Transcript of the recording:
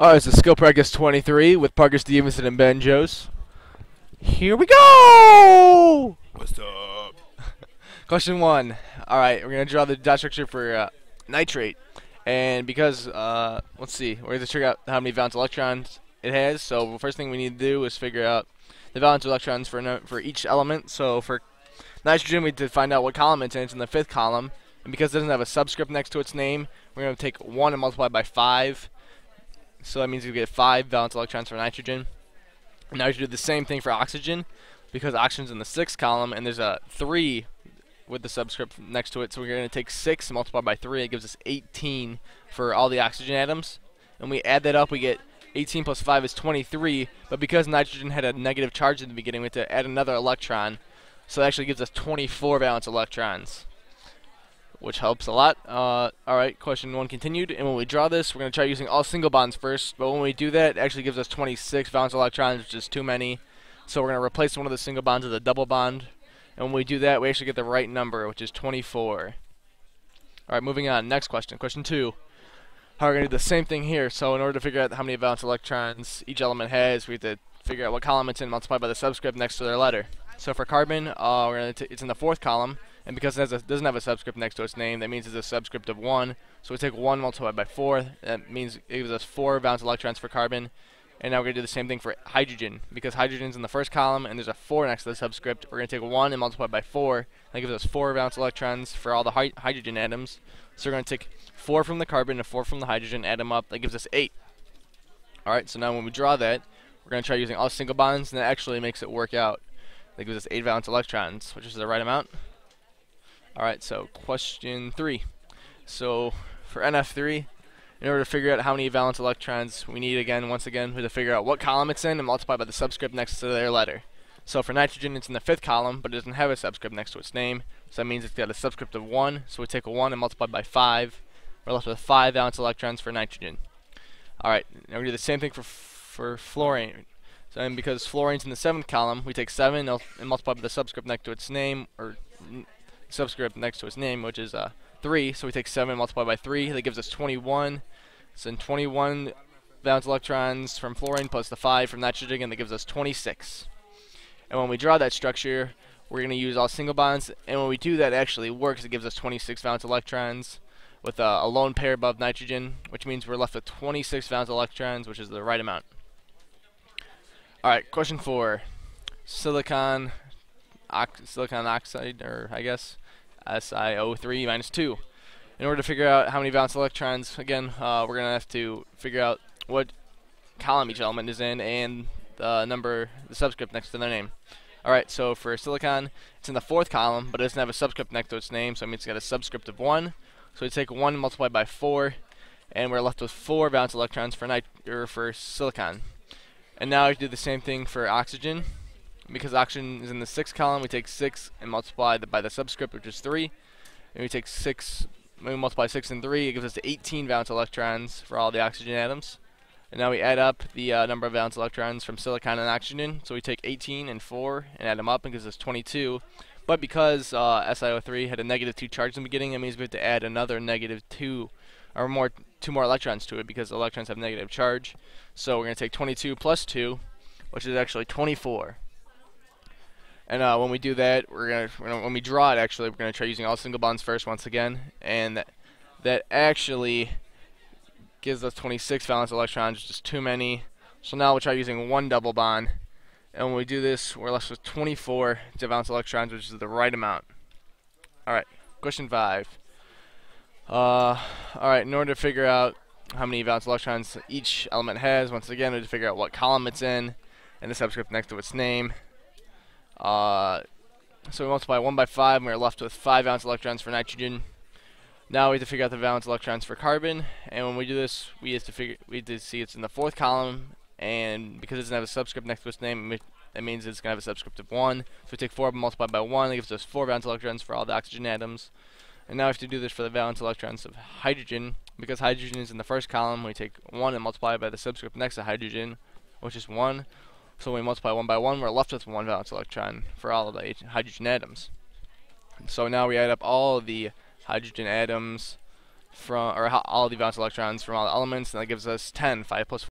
Alright, it's skill practice 23 with Parker Stevenson and Ben Joes. Here we go! What's up? Question 1. Alright, we're going to draw the dot structure for nitrate. And because, let's see, we're going to figure out how many valence electrons it has. So the first thing we need to do is figure out the valence electrons for each element. So for nitrogen, we need to find out what column it's in. It's in the 5th column. And because it doesn't have a subscript next to its name, we're going to take 1 and multiply by 5. So that means we get 5 valence electrons for nitrogen. And now we should do the same thing for oxygen, because oxygen's in the 6th column, and there's a 3 with the subscript next to it. So we're going to take 6 and multiply by 3. It gives us 18 for all the oxygen atoms. And we add that up, we get 18 plus 5 is 23. But because nitrogen had a negative charge in the beginning, we have to add another electron. So that actually gives us 24 valence electrons, which helps a lot. Alright, question 1 continued. And when we draw this, we're going to try using all single bonds first. But when we do that, it actually gives us 26 valence electrons, which is too many. So we're going to replace one of the single bonds with a double bond. And when we do that, we actually get the right number, which is 24. Alright, moving on. Next question. Question 2. How we're going to do the same thing here. So in order to figure out how many valence electrons each element has, we have to figure out what column it's in, multiply by the subscript next to their letter. So for carbon, it's in the 4th column. And because it doesn't have a subscript next to its name, that means it's a subscript of 1. So we take 1 multiplied by 4. That means it gives us 4 valence electrons for carbon. And now we're going to do the same thing for hydrogen. Because hydrogen's in the 1st column and there's a 4 next to the subscript, we're going to take 1 and multiply by 4. That gives us 4 valence electrons for all the hydrogen atoms. So we're going to take 4 from the carbon and 4 from the hydrogen, add them up. That gives us 8. Alright, so now when we draw that, we're going to try using all single bonds, and that actually makes it work out. That gives us 8 valence electrons, which is the right amount. Alright, so question 3. So for NF3, in order to figure out how many valence electrons we need, once again, we have to figure out what column it's in and multiply by the subscript next to their letter. So for nitrogen, it's in the 5th column, but it doesn't have a subscript next to its name. So that means it's got a subscript of 1. So we take a 1 and multiply by 5. We're left with 5 valence electrons for nitrogen. Alright, now we do the same thing for fluorine. So because fluorine's in the 7th column, we take 7 and multiply by the subscript next to its name, which is 3. So we take 7 and multiply by 3. That gives us 21. So then 21 valence electrons from fluorine plus the 5 from nitrogen, and that gives us 26. And when we draw that structure, we're going to use all single bonds. And when we do that, it actually works. It gives us 26 valence electrons with a lone pair above nitrogen, which means we're left with 26 valence electrons, which is the right amount. Alright, question 4. Silicon oxide, or I guess SiO3 minus 2. In order to figure out how many valence electrons, again, we're going to have to figure out what column each element is in and the subscript next to their name. Alright, so for silicon, it's in the 4th column, but it doesn't have a subscript next to its name, so it means it's got a subscript of 1. So we take 1 and multiply by 4, and we're left with 4 valence electrons for silicon. And now we do the same thing for oxygen. Because oxygen is in the 6th column, we take 6 and multiply by the subscript, which is 3. And we take 6, when we multiply 6 and 3, it gives us 18 valence electrons for all the oxygen atoms. And now we add up the number of valence electrons from silicon and oxygen. So we take 18 and 4 and add them up, and gives us 22. But because SiO3 had a negative 2 charge in the beginning, that means we have to add another negative 2 or 2 more electrons to it, because electrons have negative charge. So we're going to take 22 plus 2, which is actually 24. And when we do that, when we draw it, actually, we're going to try using all single bonds first once again. And that actually gives us 26 valence electrons, which is too many. So now we'll try using 1 double bond. And when we do this, we're left with 24 valence electrons, which is the right amount. Alright, question 5. Alright, in order to figure out how many valence electrons each element has, once again, we have to figure out what column it's in and the subscript next to its name. So we multiply 1 by 5, and we're left with 5 valence electrons for nitrogen. Now we have to figure out the valence electrons for carbon, and when we do this, we have to see it's in the 4th column, and because it doesn't have a subscript next to its name, that means it's going to have a subscript of 1. So we take 4 and multiply by 1, that gives us 4 valence electrons for all the oxygen atoms. And now we have to do this for the valence electrons of hydrogen. Because hydrogen is in the 1st column, we take 1 and multiply by the subscript next to hydrogen, which is 1. So when we multiply 1 by 1, we're left with 1 valence electron for all of the hydrogen atoms. So now we add up all of the hydrogen atoms from, or all the valence electrons from all the elements, and that gives us 10. 5 plus